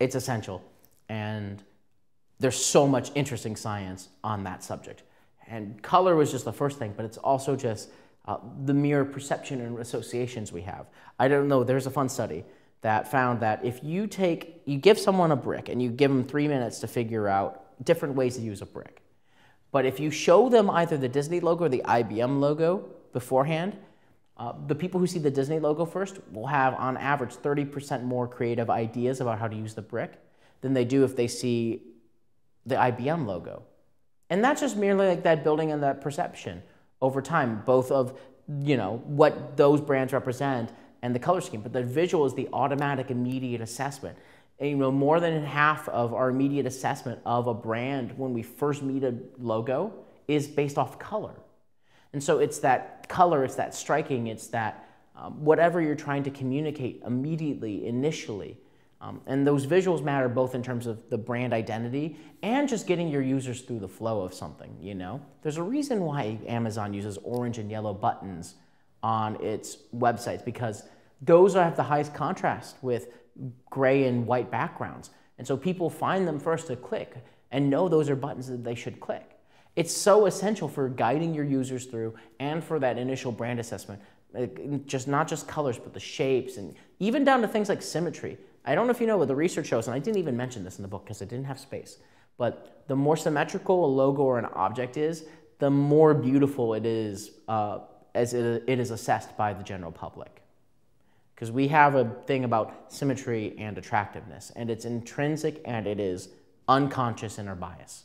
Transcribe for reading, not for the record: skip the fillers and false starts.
it's essential. And there's so much interesting science on that subject. And color was just the first thing, but it's also just the mere perception and associations we have. I don't know, there's a fun study that found that if you give someone a brick and you give them 3 minutes to figure out different ways to use a brick, but if you show them either the Disney logo or the IBM logo beforehand, the people who see the Disney logo first will have, on average, 30% more creative ideas about how to use the brick than they do if they see the IBM logo. And that's just merely like that building and that perception over time, both of, you know, what those brands represent and the color scheme. But the visual is the automatic immediate assessment. And, you know, more than half of our immediate assessment of a brand when we first meet a logo is based off color. And so it's that color, it's that striking, it's that whatever you're trying to communicate immediately, initially. And those visuals matter both in terms of the brand identity and just getting your users through the flow of something, you know? There's a reason why Amazon uses orange and yellow buttons on its websites, because those have the highest contrast with gray and white backgrounds. And so people find them first to click and know those are buttons that they should click. It's so essential for guiding your users through and for that initial brand assessment. Not just colors, but the shapes and even down to things like symmetry. I don't know if you know what the research shows, and I didn't even mention this in the book because I didn't have space, but the more symmetrical a logo or an object is, the more beautiful it is as it is assessed by the general public. Because we have a thing about symmetry and attractiveness, and it's intrinsic and it is unconscious in our bias.